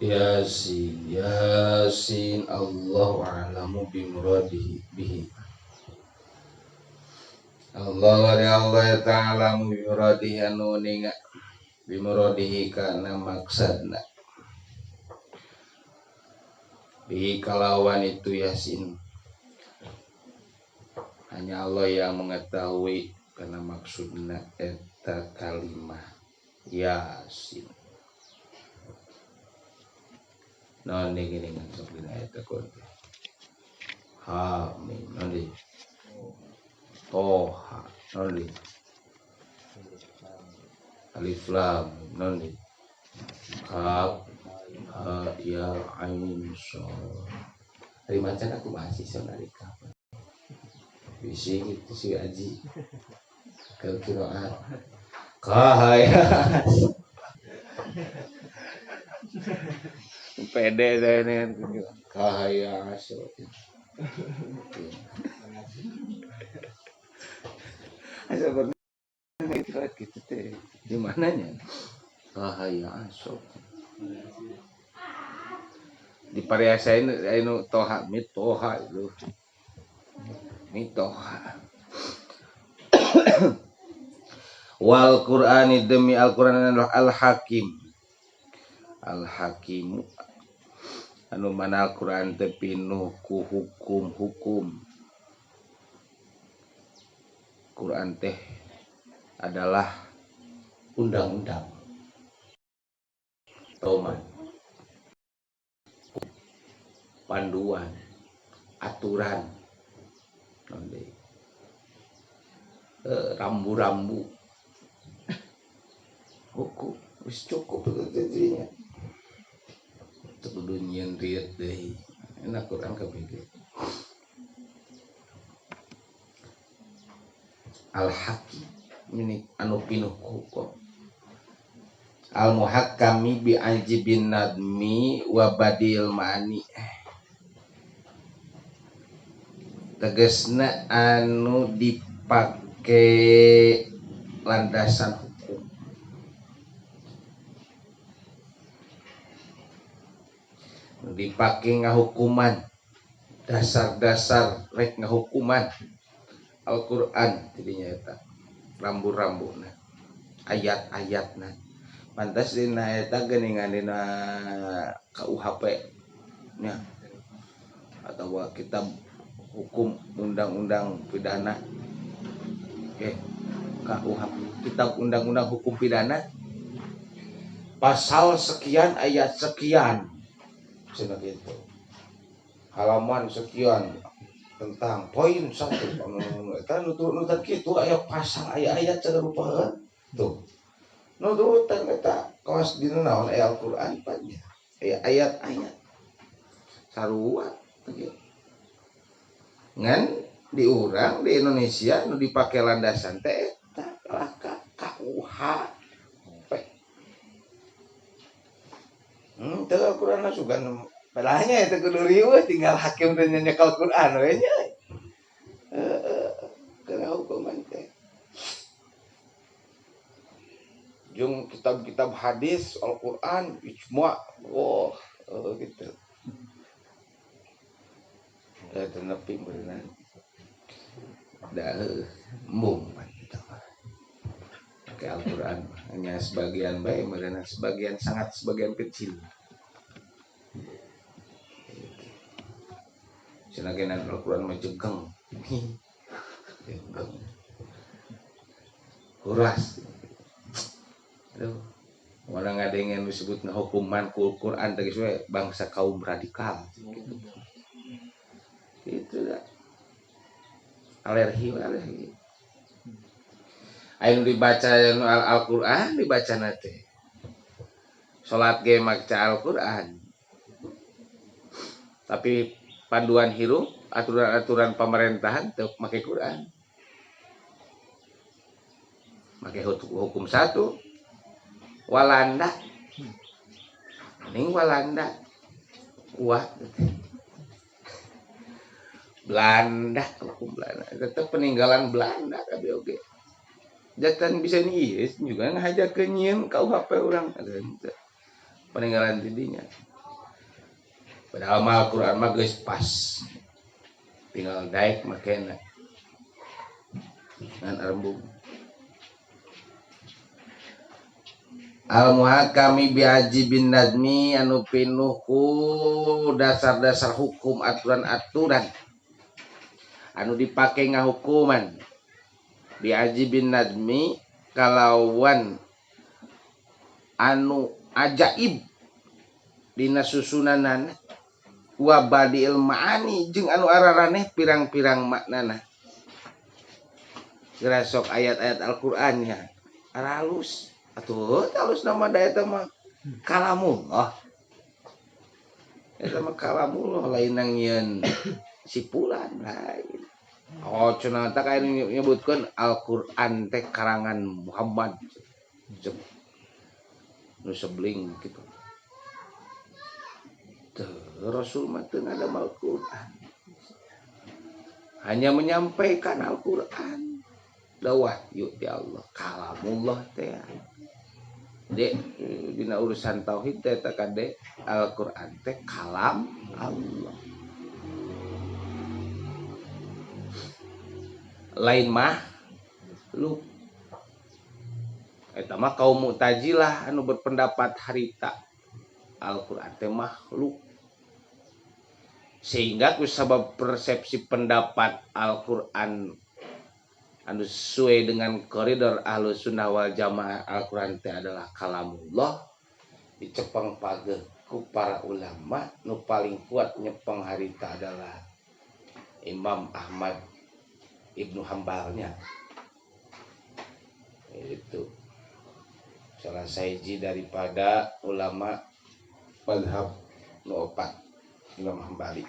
Yasin, Yasin, Allahu a'lamu bimuradihi bihi. Allah ta'ala bimuradihi anu ninga bimuradihi kana maksudna. Bihi kalawan itu Yasin. Hanya Allah yang mengetahui karena maksudna eta kalimah Yasin. Non gini sok dina eta kon. Ha mim non Toha non Alif Lam non Kaf Ha Ya Ain Shad. Hari macan aku mahasiswa dari kapan? Bisi gitu si Aji. Kira-kiraan. Kahaya. Pede saya nih kahaya asal. Asal benar gitu teh. Di mananya? Kahaya asal. Di pariasain anu toha mitoha itu. Mitoha. Wal Qur'ani demi Al-Qur'an adalah Al-Hakim. Al-Hakimu anu mana Al-Qur'an teh pinuh ku hukum-hukum. Quran teh adalah undang-undang. Toman. Panduan, aturan. Rambu-rambu. Hukum wis cukup itu jadinya. Kudu nyieun riet deui. Enak Quran kabeh. Al-Hakim ini anu pinuh hukum. Al-Muhakkami bi ajibin nadmi wa badil ma'ani. Tegasna anu dipake landasan hukum. Dipake ngahukuman. Dasar-dasar rek ngahukuman. Al-Qur'an tidinya eta. Rambu-rambuna. Ayat-ayatna. Pantas dina eta geuningan dina KUHP nya atau kitab hukum undang-undang pidana. KUHP kitab undang-undang hukum pidana pasal sekian ayat sekian cenah kitu. Halaman sekian tentang poin 1 eta nututan kitu aya pasal aya ayat cara rupaeun tuh. Nututan eta kaos dina naon aya Al-Qur'an panjang. Aya ayat-ayat. Sarua kitu. Ngan di urang di Indonesia nu dipake landasan teh eta KUHP. Teu Al-Qur'an sugan padahnya eta kudu riweuh tinggal hakim teh nyekal Al-Qur'an we nya. Kana hukuman teh. Jeung kitab-kitab hadis Al-Qur'an ijma' gitu. Eta nepi beunang. Da embung kita. Pakai Al-Qur'an hanya sebagian bae meureunan sebagian sangat sebagian kecil. Sinagenan Al-Qur'an menjegeng. Kuras. Aduh. Orang ngadengen disebut hukuman Quran teh we bangsa kaum radikal. Itu dah. Alergi. Anu dibaca Al-Qur'an dibaca teh. Salat ge maca Al-Qur'an. Tapi panduan hirup, aturan-aturan pemerintahan teu make Quran. Make hukum 1 Walanda. Ning Walanda. Wah. Belanda, hukum Belanda. Tetap peninggalan Belanda kabeh oge. Jatan bisa nih juga ngajakeun nyieun KUHP urang. Peninggalan tidinya. Padahal mah Al-Qur'an mah geus pas. Tinggal daek makena ngan rembug. Al-muhakami bihaji bin nadmi anu pinuh ku dasar-dasar hukum aturan-aturan anu dipake ngahukuman. Bihaji bin nadmi kalawan anu ajaib dina susunanan wa badiil ma'ani jeung anu araraneh pirang-pirang maknana. Geura sok ayat-ayat Al-Qur'annya halus atuh halus nama da eta mah kalamullah. Eta mah kalamullah lain nang nyieun sipulan lain. Oh cenah tak aya nyebutkeun Al-Qur'an teh karangan Muhammad. Nu sebling kitu. Rasul mah teu ngadam Al-Qur'an. Hanya menyampaikan Al-Qur'an. Da wahyu ti Allah, kalamullah teh. Dek dina urusan tauhid teh eta kade Al-Qur'an teh kalam Allah. Lain mah lu eta mah kaum Mu'tazilah anu berpendapat harita Al-Qur'an teh makhluk. Sehingga kusabab persepsi pendapat Al-Qur'an anu sesuai dengan koridor Ahlus Sunnah wal Jamaah, Al-Qur'an teh adalah kalamullah, dicepeng pageuh ku para ulama. Nu paling kuat nyepeng harita adalah Imam Ahmad Ibnu Hambalnya. Itu salah sahiji daripada ulama mazhab nu opat Imam Hambali.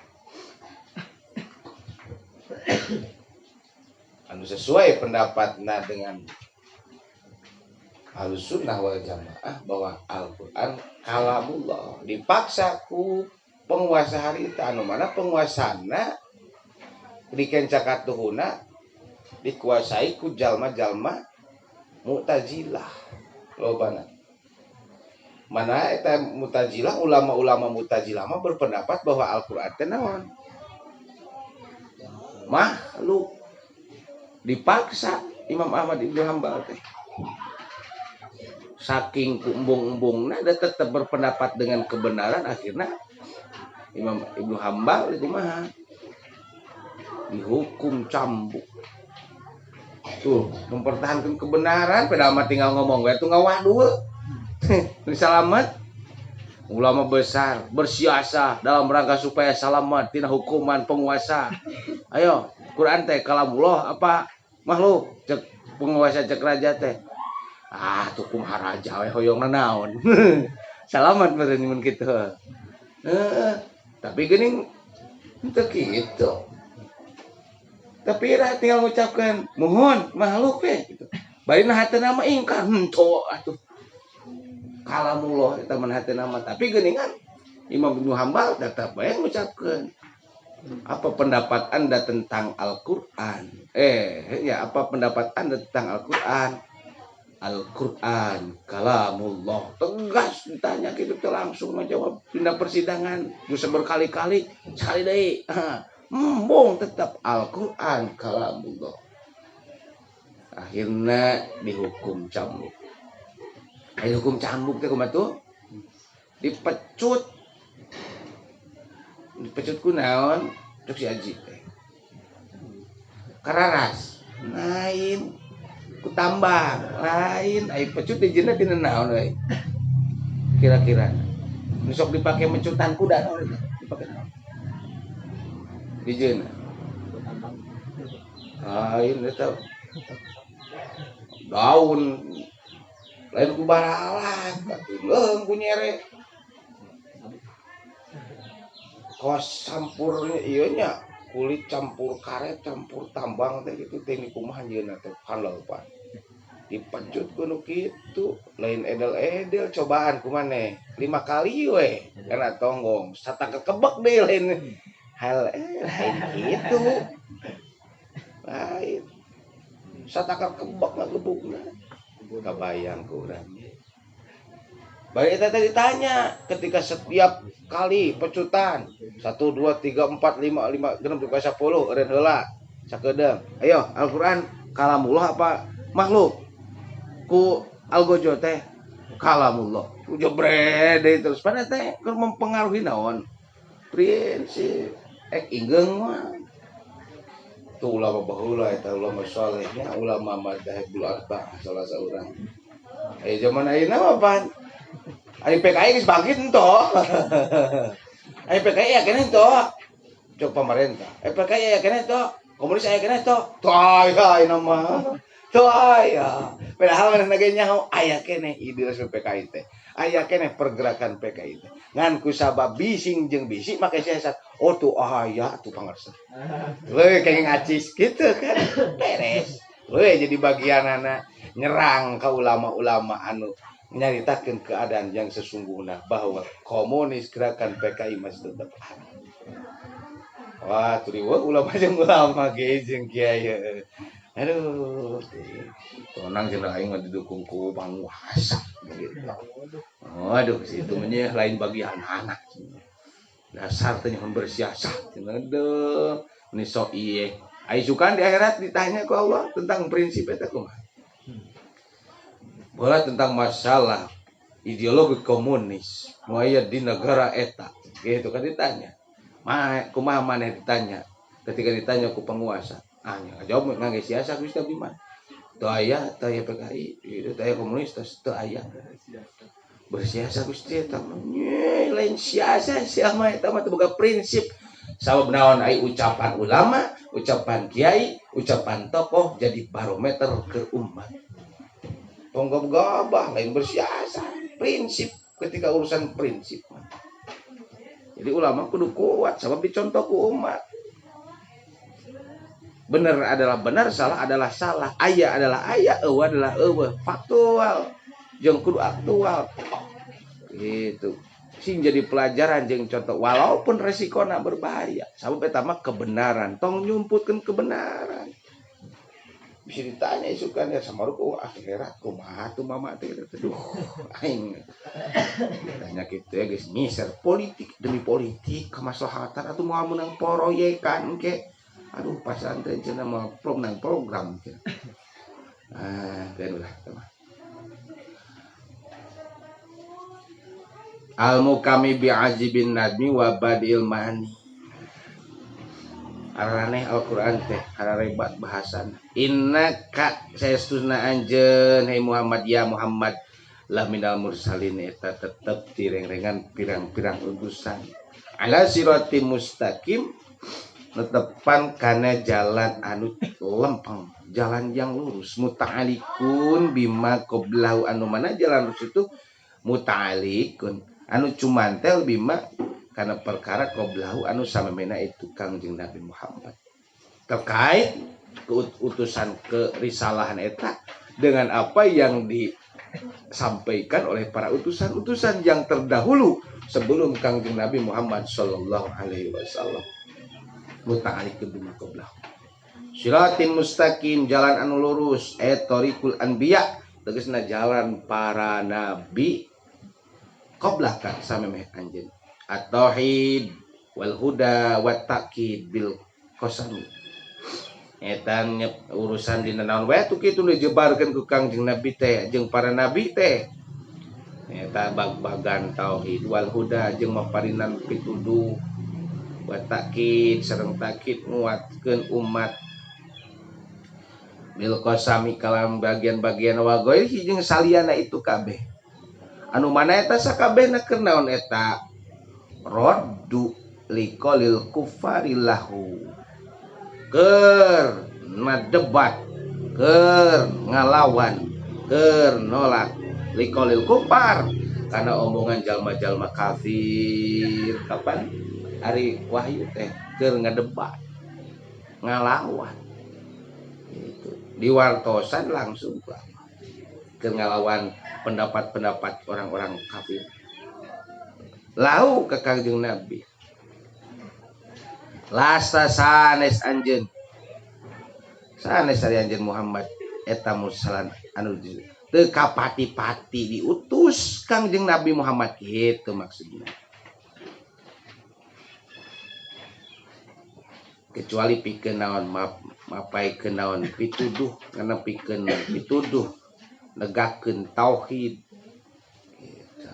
Anu sesuai pendapatna dengan Ahlus Sunnah wal Jamaah bahwa Al-Qur'an kalamullah. Dipaksa ku penguasa harita anu mana penguasana dikencakatuhuna dikuasai ku jalma-jalma Mu'tazilah. Lobana. Mana eta Mu'tazilah, ulama-ulama Mu'tazilah mah berpendapat bahwa Al-Qur'an teh naon? Makhluk. Dipaksa Imam Ahmad Ibnu Hambal teh. Saking kuembung-embungna da tetap berpendapat dengan kebenaran, akhirnya Imam Ibnu Hambal itu mah dihukum cambuk. Tuh, mempertahankan kebenaran padahal mah tinggal ngomong we tuh ngawah dulu. Selamat. Ulama besar bersiasa dalam rangka supaya selamat tina hukuman penguasa. Ayo, Quran teh kalamullah apa makhluk? Cek penguasa cek raja teh. Ah, tuh kumaha raja we hoyongna naon. Selamat beureun mun kitu. Tapi geuning teu kitu. Tapi ira tinggal ngucapkeun mohon makhluk we gitu. Bari na hateuna mah ingkar henteu atuh. Kalamullah eta mah hateuna mah, tapi geuningan Imam Ibnu Hambal tetap bae ngucapkeun. Apa pendapat Anda tentang Al-Qur'an? Ya apa pendapat Anda tentang Al-Qur'an? Al-Qur'an kalamullah. Tegas ditanya gitu teh langsung menjawab dina persidangan. Geus berkali-kali sekali deui. Embung tetap Al-Qur'an kalamullah. Akhirnya dihukum cambuk. Hukum cambuk teh kumaha tuh? Dipecut. Dipecut ku naon? Cuk si Aji teh. Kararas. Lain ku tambang, lain ai pecut dijieuna dina naon we? Kira-kira. Nu sok dipake mencutan kuda naon itu? Dipake naon? Dijieuna. Lain eta daun lain ku baralat leung ku nyere kos campurnya ieu nya kulit campur karet campur tambang teh gitu teh kumaha nyeuna teh haleupan dipecut ku nu kitu lain edel-edel cobaan kumaneh 5 kali we kana tonggong satake kebek deui lain hal lain kitu lain satake kebek ngagebugna kabayang ku urang Baik kita tadi tanya ketika setiap kali pecutan 1 2 3 4 5 6 7 10 eureun heula sakedeung. Ayo Al-Qur'an kalamullah apa makhluk? Ku algojo teh kalamullah. Ku jebret deui terus pada teh keur mempengaruhi naon? Prinsip ingeung mah. Tu ulama baheula eta ulama salehnya ulama madzhabul arba'ah salah saurang. Zaman ayeuna mah pan Ari PKI geus bangkit ento. Ari PKI aya keneh ento. Cok pemerintah. PKI aya keneh ento. Komunis aya keneh ento. Teu aya ayeuna mah. Teu aya. Padahal manehna ge nyaho aya keneh ide resmi PKI teh. Aya keneh pergerakan PKI teh. Ngan ku sabab bising jeung bisi make siasat. Oh tuh aya tuh pangarsa. Leuy kenging acis gitu kan. Beres. Leuy jadi bagianana nyerang ka ulama-ulama anu menyaritakan keadaan yang sesungguhnya bahwa komunis gerakan PKI masih tetap ada. Wah, turiwa ulama jeung ulama ge jeung kiai. Aduh, tonang cenah aing mah didukung ku penguasa gitu. Waduh, situ mah lain bagi anak-anak. Dasar teh nyaho bersiasat cenah deung. Ini sok ieu. Ai sukan di akhirat ditanya ku Allah tentang prinsip eta kumaha. Bola tentang masalah ideologi komunis muaya di negara eta gitu kan ditanya kumaha maneh ditanya ketika ditanya ku penguasa jawab ngangge siasa geus teh biman teu aya PKI itu teu aya komunis teu aya bersiasa geus teh eta lain siasa siapa eta mah teu boga prinsip sabab naon ai ucapan ulama ucapan kiai ucapan tokoh jadi barometer ke umat gabah lain bersiasa prinsip ketika urusan prinsip jadi ulama kudu kuat sebab dicontoh ku umat benar adalah benar salah adalah salah aya adalah aya eueuh adalah eueuh faktual jeung kudu aktual gitu sing jadi pelajaran jeung contoh walaupun resikona berbahaya sabab eta mah kebenaran tong nyumputkeun kebenaran bisa ditanya isukan ya sama ruko akhirat kumaha tuh mama teh aduh aing tanya kitu ya geus nyiser politik demi politik kamaslahatan atuh moal meunang proyekan ke aduh pasantren cenah mah program ke ulah tah al mukami bi azibin nadmi wa badil mani araneh Al-Qur'an teh ararebat bahasan innaka saestuna anjeun hai Muhammad ya Muhammad la minal mursalin eta tetep direngrengan pirang-pirang utusan ala siratim mustaqim netepan kana jalan anu lempeng jalan yang lurus muta'alikun bima qablahu anu mana jalan lurus itu muta'alikun anu cumantel bima karena perkara qablahu anu samemena itu Kangjeng Nabi Muhammad terkait keutusan kerisalahan eta dengan apa yang disampaikan oleh para utusan-utusan yang terdahulu sebelum Kangjeng Nabi Muhammad sallallahu alaihi wasallam muta'alliqun bima qablahu siratim mustaqim jalan anu lurus tariqul anbiya tegasna jalan para nabi qablaka samemeh anjeun at-tauhid wal huda wat taqid bil qasami etan urusan dina naon wae tuh kitu dijebarkeun ku Kangjeng Nabi teh jeung para nabi teh eta bag-bagan tauhid wal huda jeung maparinan pituduh wat taqid sareng taqid nguatkeun umat bil qasami kalam bagian-bagian wa ghairi jeung saliyana itu kabeh anu mana eta sakabehna keur naon eta roddu liqalil kufari lahu keur ngadebat keur ngalawan keur nolak liqalil kufar karena omongan jalma-jalma kafir kapan ari wahyu teh keur ngadebat ngalawan itu diwartosan langsung keur ngalawan pendapat-pendapat orang-orang kafir lau ke Kangjeng Nabi lasta sanes anjeun sanes ari anjeun Muhammad eta mursalan anu teu kapati-pati diutus Kangjeng Nabi Muhammad gitu maksudnya. Kecuali pikeun naon mapaikeun naon pituduh ngana pikeun pituduh negakeun tauhid gitu.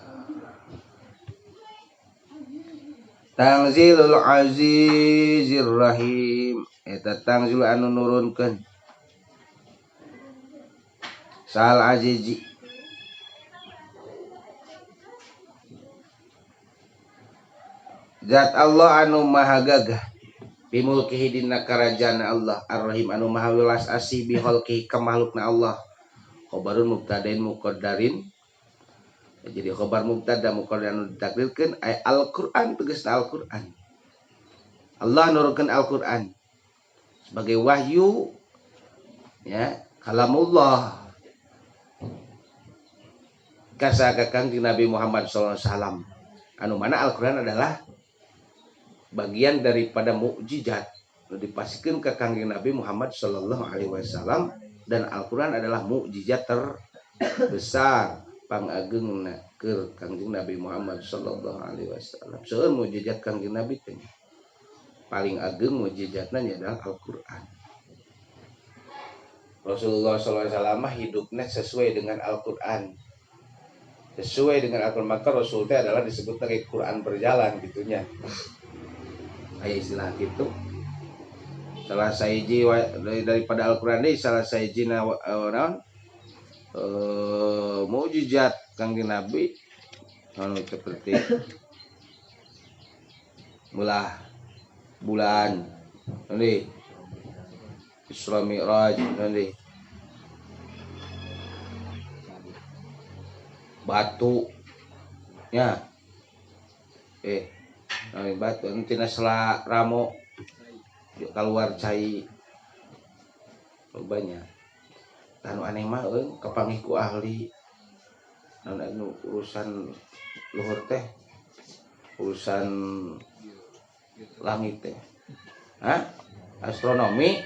Tanzilul Azizir Rahim eta tanzil anu nurunkeun Sal Azizi Zat Allah anu maha gagah bimulkihi dina karajaan Allah Ar-Rahim anu maha welas asih biholkihi ka makhlukna Allah. Khobarun mubtadain muqaddarin. Jadi khobar mubtada muqaddar anu ditakdirkeun ay Al-Qur'an tegasna Al-Qur'an. Allah nurunkeun Al-Qur'an sebagai wahyu ya kalamullah kasaka Kangjeng Nabi Muhammad sallallahu alaihi wasallam anu mana Al-Qur'an adalah bagian daripada mukjizat dipasikeun ke Kangjeng Nabi Muhammad sallallahu alaihi wasallam dan Al-Qur'an adalah mukjizat terbesar pangageungna ke Kangjeng Nabi Muhammad sallallahu alaihi wasallam. Seueur mukjizat Kangjeng Nabi teh paling ageung mukjizatna adalah Al-Qur'an. Rasulullah sallallahu alaihi wasallam hidupnya sesuai dengan Al-Qur'an. Sesuai dengan Al-Qur'an maka Rasul teh adalah disebut sebagai Quran berjalan gitunya. Aya istilah gitu. Salah saiji daripada Al-Qur'an ini salah saijina naon mukjizat Kangjeng Nabi anu seperti bulan ini Isra Mi'raj ini batu nya batu entina sela ramo keluar cai banyak anu aneh mah kepanggih ku ahli anu urusan luhur teh urusan langit teh astronomi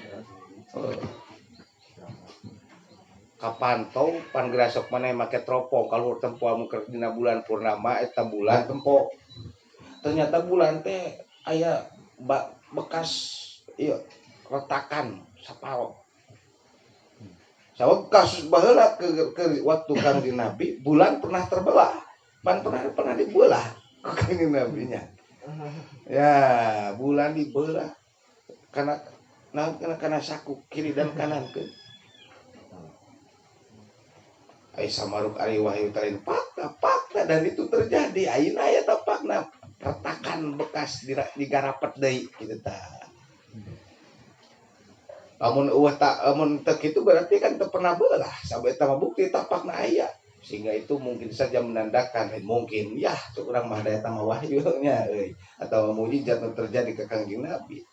kapantau pan gerasok maneh make teropong kalau tempo muker dina bulan purnama eta bulan tempo ternyata bulan teh aya bekas ieu retakan saparo. Sabab kasus baheula ke waktu Kangjeng Nabi bulan pernah terbelah. Pan pernah dibelah ku Kangjeng Nabi nya. Ya, bulan dibelah karena saku kiri dan kanan ke. Ai samaruk ari wahyu tarin fakta dan itu terjadi. Ayeuna aya tapakna retakan bekas digarapet deui kitu tah. Amun teu kitu berarti kan teu pernah belah sabab eta mah bukti tapakna aya sehingga itu mungkin saja menandakan mungkin ya urang mah eta mah wahyunya atau mukjizat yang terjadi ke Kangjeng Nabi.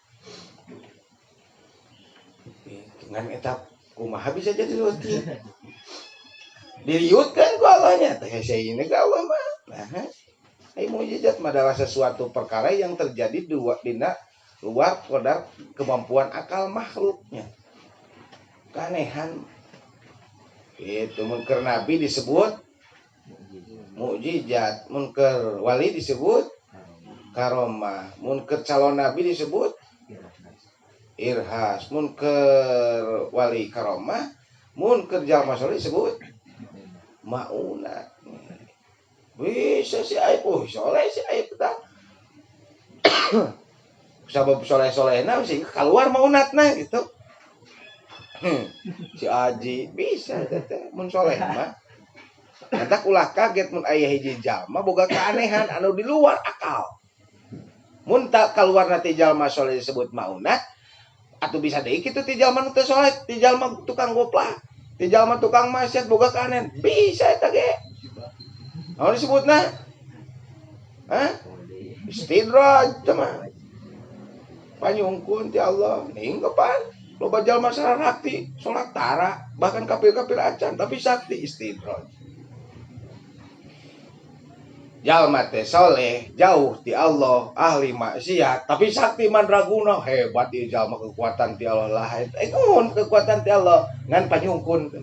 Dengan eta kumaha bisa jadi seperti diriutkan ku Allahnya teh ini ka Allah mah. Nah, mukjizat adalah sesuatu perkara yang terjadi dina luar kadar kemampuan akal makhluknya. Keanehan itu munker nabi disebut mukjizat, munker wali disebut karomah, munker calon nabi disebut irhas, munker wali karomah, munker jalma saleh disebut maunat. Bisa si aib soleh si aib tah. Sabab soleh-solehna sehingga keluar maunatna gitu. Si Aji bisa teh mun soleh mah. Eta ulah kaget mun aya hiji jalma boga keanehan anu di luar akal. Mun tak keluar nanti jalma soleh disebut maunat, atuh bisa deui kitu ti jalma nu teu soleh, ti jalma tukang goplak, ti jalma tukang maksiat boga keanehan. Bisa eta ge. Naon disebutna? Istidraj cenah. Panyungkun ti Allah ningkepan loba jalma sarakti salat tara bahkan kafir-kafir acan tapi sakti istidraj. Jalma teh saleh jauh ti Allah ahli maksiat tapi sakti mandraguna hebat ieu jalma kekuatan ti Allah lain. Mun kekuatan ti Allah ngan panyungkun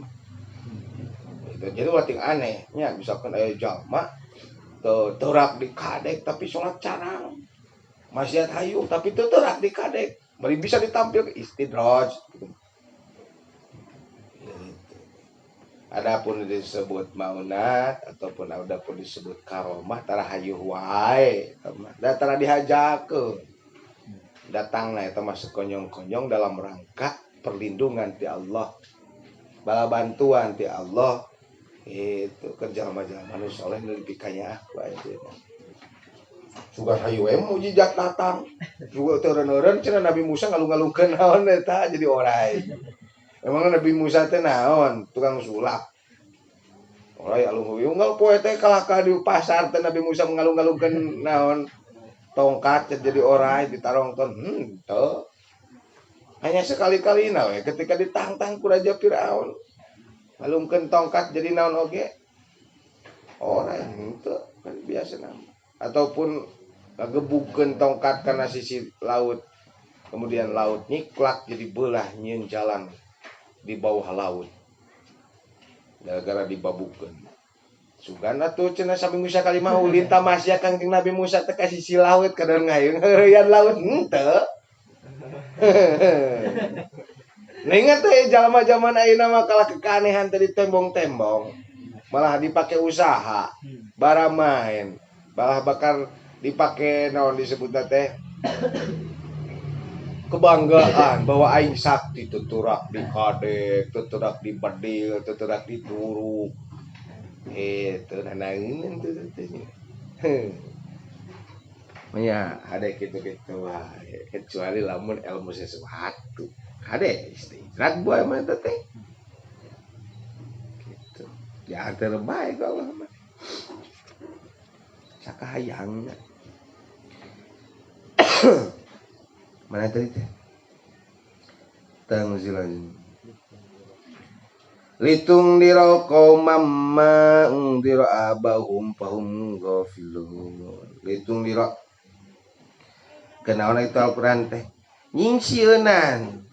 gitu. Jadi wating anehnya misalkan aya jalma teurak di kadek tapi sholat carang. Maksiat hayung tapi teurak di kadek. Bari bisa ditampil istidraj. Gitu. Adapun disebut maunat ataupun adapun disebut karomah tara hayuh wae da tara dihajakeun datangna eta mah sekonyong-konyong dalam rangka perlindungan ti Allah bala bantuan ti Allah itu kerja jalma-jalma nu saleh nu dipikanya wae teh sugan hayu we mujizat datang juga teureun-eureun cenah Nabi Musa ngalung-ngalungkeun naon eta jadi orai. Emang Nabi Musa teh naon? Tukang sulap. Orai alung unggal poe teh kalahkah di pasar teh Nabi Musa mengalung-alungkeun naon? Tongkat jadi orai ditarongkeun. Teu. Hanya sekali-kalina we ketika ditantang ku Raja Firaun. Ngalungkeun tongkat jadi naon oge? Orai henteu kan biasa nama. Ataupun ngagebugkeun tongkat kana sisi laut. Kemudian laut nyiklak jadi belah nyeun jalan di bawah laut gara-gara dibabukeun sugan atuh cenah Nabi Musa kali mah ulin tamasya Kangjeng Nabi Musa teh ka sisi laut kadang ngayung heureuyaan laut henteu ningat teh jalma-jalma ayeuna mah kalah kekanehan teh ditembong-tembong malah dipake usaha bara main malah bakal dipake naon disebutna teh kebanggaan bahwa aing sakti tuturak di kadek, tuturak di bedil, tuturak di turuk. Itu nanaeun teh teh. Nya ada kitu-kitu wae kecuali lamun ilmu sesuatu. Hade istirahat boy mah teh. Gitu. Ya terbaik Allah mah. Sakahayangna. Mana tadi teh? Tangzilan. Litung diro qaumam ma undiro abahum fahum ghafilun. Litung diro. Kenaon itu Al-Qur'an teh? Nyingsieunan.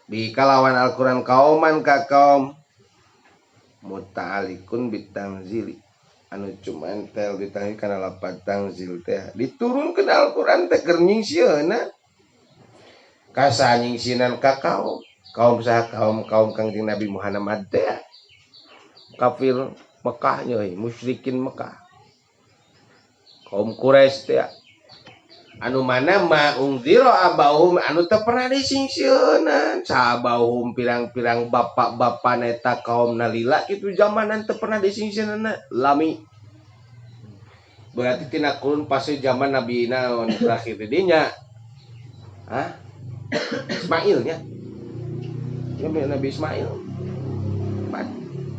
Di kalawan Al-Qur'an kauman ka kaum muta'alikun bitangzili. Anu cuman tel ditangih kana lapat tangzil teh. Diturunkeun Al-Qur'an teh keur nyingsieunan. Kasa nyingsinan ka kaum saha kaum Kangjeng Nabi Muhammad teh kafir Mekah nya musyrikin Mekah kaum Quraisy teh anu mana ma ungdira abahum anu teu pernah disingsieunan sabahum pirang-pirang bapak-bapak neta kaum nalila kitu zamanan teu pernah disingsieunan lami berarti tina kurun pas zaman Nabi naon terakhir dinya Ismail nya Nabi Ismail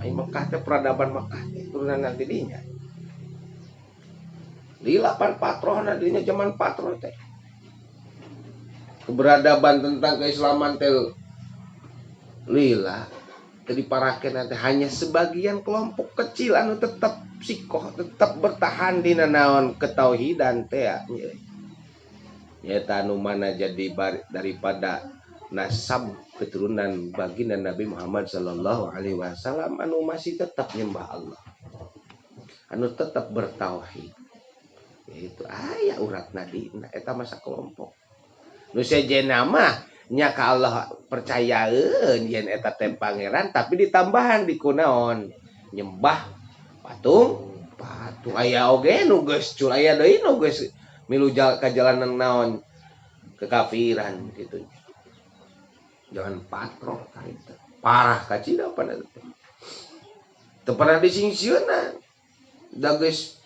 Mekah teh peradaban Mekah turunan nanti dinya di 8 patroh nantinya zaman patroh teh keberadaban tentang keislaman teh lila jadi parakeun nanti hanya sebagian kelompok kecil anu tetap sikoh tetap bertahan di naon ketauhidan teh nyata anu mana jadi daripada nasab keturunan baginda Nabi Muhammad sallallahu alaihi wasallam anu masih tetap nyembah Allah anu tetap bertauhid itu aya uratna dina eta masa kelompok nu sejenna mah nya ka Allah percayaeun yen eta teh pangeran tapi ditambahan di kunaon nyembah patung aya oge nu geus cul aya deui nu geus milu kajalanan naon kekafiran gitu jangan patroh itu parah kacida pada itu teu pernah disingsieunan da geus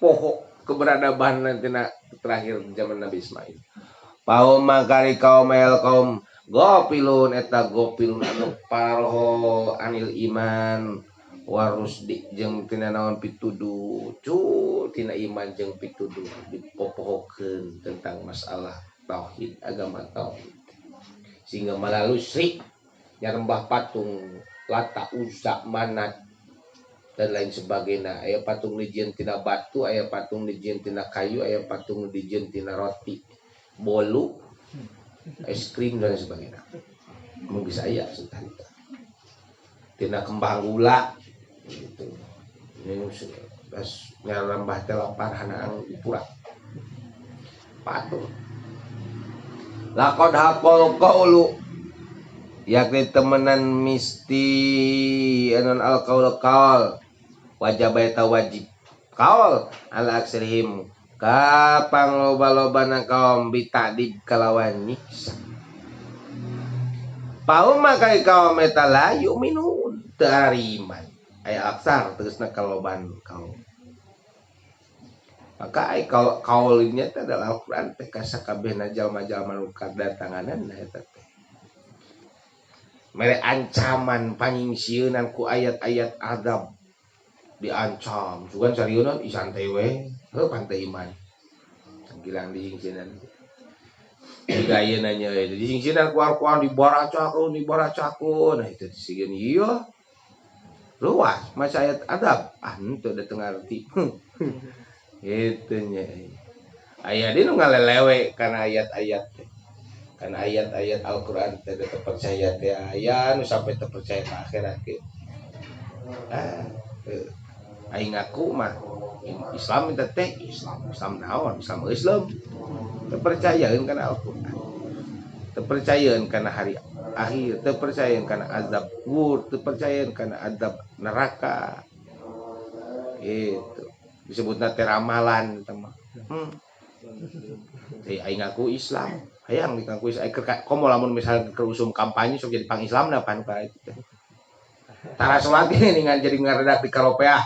poho keberadaban nantina terakhir zaman Nabi Ismail paum makari kaum gopilun eta gopilun anu paroho anil iman warusdi jeung tina naon pituduh tina iman jeung pituduh dipopohokeun tentang masalah tauhid agama tauhid sehingga melalui syrik nyarembah patung Lata Uzza Manat dan lain sebagainya aya patung dijieun tina batu aya patung dijieun tina kayu aya patung dijieun tina roti bolu es krim dan sebagainya mungkin bisa aya tina kembang gula Gitu. Ini nyarambah teh lapar hanang pura. Patur. Lakod hapol qaulu yakni temenan misti anon al qaul qaul wajib eta wajib qaul ala aksirihim kapang loba-lobana kaum bitadib kalawan nyiksa pauma kai kaum eta la yu'minun teu ariman aya aksar tegasna kaloban kaum maka kalau kaulinya itu adalah Al-Quran teh kasakabehna jalma-jalma nu kadatanganan eta teh mere ancaman panyingsieun ku ayat-ayat adab diancam sugan sarieun isantai we heuh pantai iman gilang disingsinan gaya nanya itu disingsinan ku Al-Quran dibaracakeun nah itu disingin iya luas masa ayat adab henteu da teu ngarti itu nya aya di nu ngalelewe kana ayat-ayat kana ayat-ayat Al-Qur'an teh terpercaya teh aya nu sampai terpercaya ka akhirat ge aing ngaku mah Islam teh Islam naon Islam terpercayaeun kana Al-Qur'an terpercayaeun kana hari akhir terpercayaeun kana azab kubur terpercayaeun kana azab neraka itu disebutna teh ramalan teman. Aing ngaku Islam, hayang ngaku Islam. Komo lamun misalnya ke usum kampanye sok jadi pang Islam na pan ka itu teh. Tara salat ini dengan jadi ngaredak di karopeah.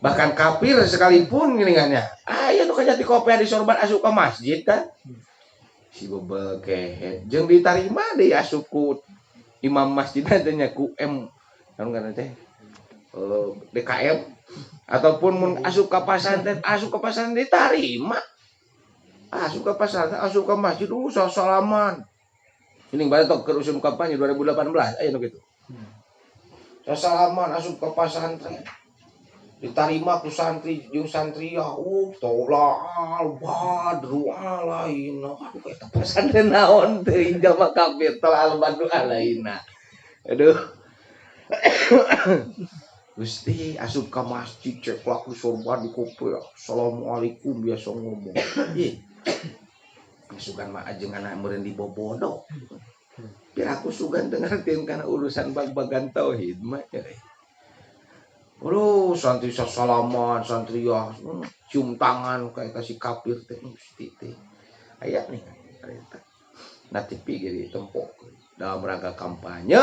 Bahkan kafir sekalipun geuningannya. Aya nu kajati kopeah di sorban asup ka masjid kan. Si bebel kehet jeung ditarima deui asup ku imam masjid teh nya ku naon ngaranna teh? DKM ataupun mun asup ka pasantren ditarima asup ka pasantren asup ka masjid salaman ini batok keur usum kampanye 2018 aya nu kitu salaman asup ka pasantren ditarima ku santri jeung santria tolal badru alaina aduh eta pasantren naon teuing jalma kafir tolal badru alaina aduh Gusti asup ka masjid cek laku sorban di kopi assalamualaikum biasa ngomong ih sugan mah ajengan meureun dibobodo biar aku sugan dengarkeun kana urusan bag-bagan tauhid mah santri salaman santriah cium tangan kayak kasih kafir teh Gusti teh aya nih eta natipi ge tempok dalam rangka kampanye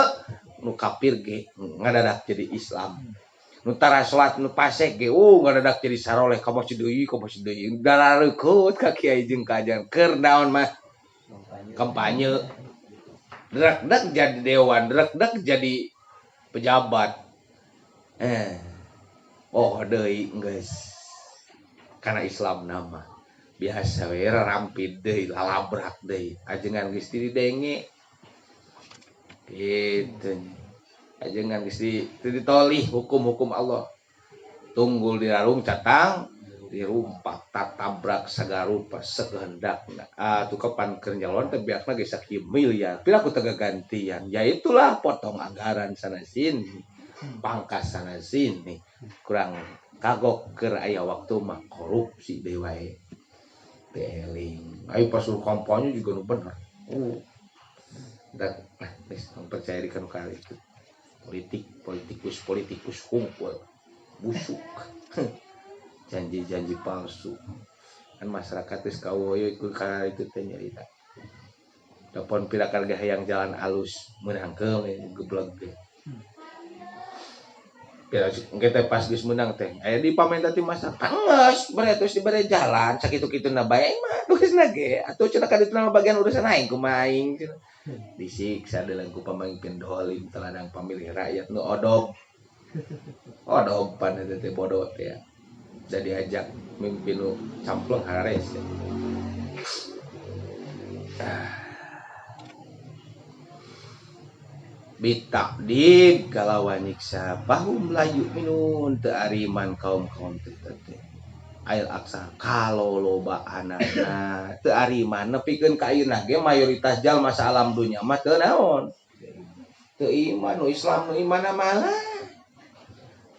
nu kafir ge ngadadak jadi Islam nu tara salat nu pasek ge ngadadak jadi saroleh ka masjid deui darareukut ka kiai jeung ka ajan keur naon mah kampanye drak-drak jadi dewan drak-drak jadi pejabat deui geus kana Islam nama biasa we rampid deui lalabrak deui ajengan geus didenge gitu ajengan geus ditolih hukum-hukum Allah tunggul dirarung catang dirumpak tatabrak sagarupa sekehendakna atuh kapan keur nyalon teh biasna geus sakieu miliar pira ku teu gantian ya itulah potong anggaran sana sini pangkas sana sini kurang kagok keur aya waktu mah korupsi deui wae teu eling ai pas kampanye juga nu bener dan percaya di kali itu politikus kumpul busuk janji palsu kan masyarakat geus kawoyo ikut ka itu teh nyarita dapon pirakar hayang jalan alus meunang keung geblog teh kita pas geus meunang teh aya di pamenta ti masa geus beretos dibere jalan sakitu-kituna bae mah tugasna ge atuh cenah kadituna bagian urusan aing kumaha aing disiksa deuleuh ku pamimpin dolim teladang pamilih rakyat nu odob pan eta teh bodoh teh da diajak mimpin nu camplung hares bitakdib kalawan nyiksa bahum layu minun teu ariman kaum teh ail aksa kalau loba anakna teu ariman nepikeun ka ayeuna ge mayoritas jalma sa alam dunya mah teu naon teu iman nu Islam nu iman malah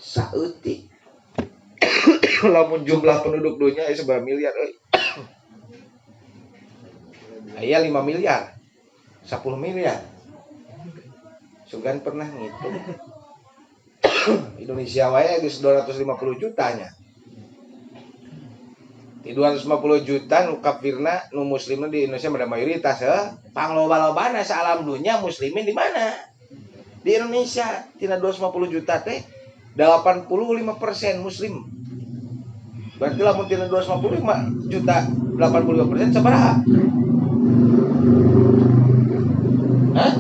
Saeutik. Lamun jumlah penduduk dunia seberapa miliar euy. Aya 5 miliar. 10 miliar. Sugan pernah ngitung. Indonesia wae geus 250 jutanya. Di 250 juta nu kafirna nu muslimna di Indonesia ada mayoritas pangloba-lobana salam dunia muslimin di mana? Di Indonesia. Tina 250 juta teh 85% muslim. Berarti lamun tina 255 juta 85% sabaraha? Hah?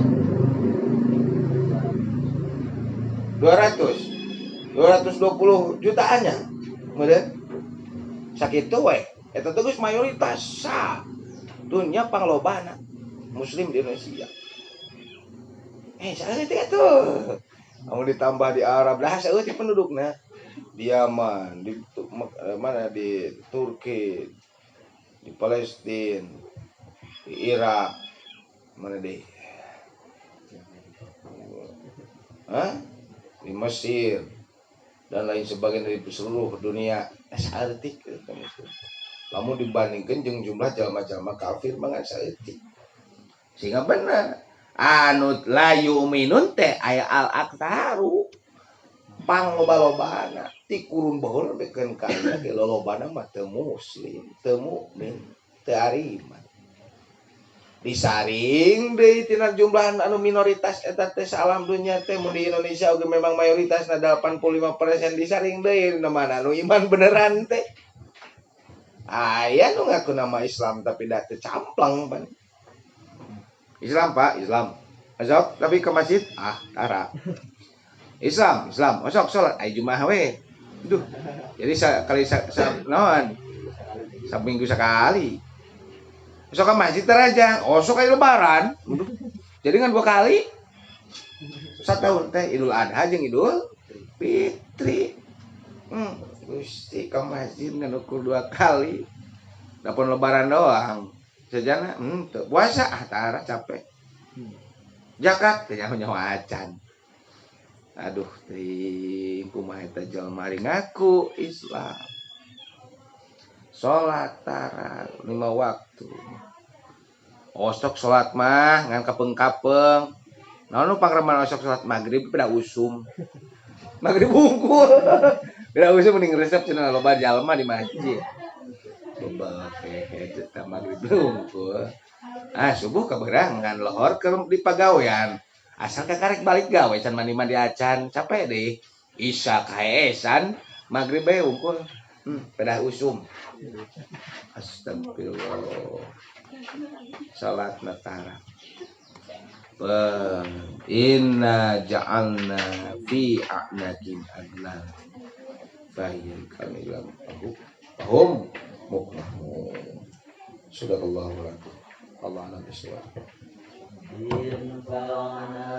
220 jutaannya. Kemudian sakitu we eta teh geus mayoritas sa dunya panglobana muslim di Indonesia. Saeutik atuh. Mau ditambah di Arab dah saeutik pendudukna. Di Yaman, di mana di Turki, di Palestina, di Irak, mana deh? Di Mesir dan lain sebagainya dari seluruh dunia. Saeutik lamun dibandingkan jeung jumlah jalma-jalma kafir mah saeutik. Sehingga benar anu la yu'minun teh aya al-aktaru pangloba-lobana ti kurun baheula bekeun ka ge lolobana mah teu muslim, teu mukmin, teu ariman. Disaring deui tina jumlah anu minoritas eta teh salam dunya teh mun di Indonesia oge memang mayoritasna 85% disaring deui na mana anu iman beneran teh. Aya nu ngaku nama Islam tapi da teu camplang pan. Islam Pak, Islam. Asok tapi ke masjid tara. Islam, osok salat ai Jumaah we. Duh. Jadi naon? Saminggu sekali. Osok ke masjid teraja, osok aya lebaran. Jadi kan 2 kali. Satahun teh Idul Adha jeung Idul Fitri. Gusti ke masjid ngukur 2 kali. Dapun lebaran doang. Sejana teu puasa tara capek. Zakat teh nyawa acan. Aduh teuing kumaha eta jalma ari ngaku Islam. Salat tara 5 waktu. Osok salat mah ngan kapeng-kapeng. Naon nu pangreman osok salat magrib pada usum. Magrib bungkul. Pada usum mending resep cenah loba jalma di masjid. Loba eta magrib bungkul. Subuh kaberangan lohor ke di pagawean. Asal karek balik gawe can mandi-mandi acan capek deh. Isya kaesan magrib bae unggul. Pedah usum. Astagfirullah. Salat natara. Inna ja'alna fi a'nakin adlan. Bayin kami lam pahum mukmahum. Sadaqallahu alaihi. Allah alam bisawab. Infa'ana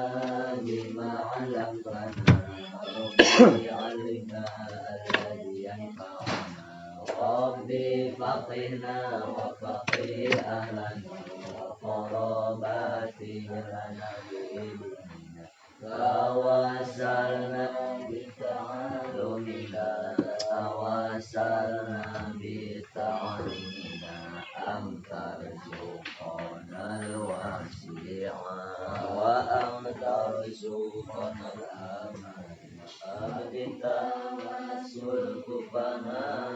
bima 'allamtana Rabbi 'allimna alladhi yanfa'una Rabbi faqihna wa faqih ahlana wa qarabati lana bi'ilmina tawassalna bita'alumina tawassalna bita'alimina amtar zuqanal wasi'a wa amtar zuqanal amana abdita masul kufana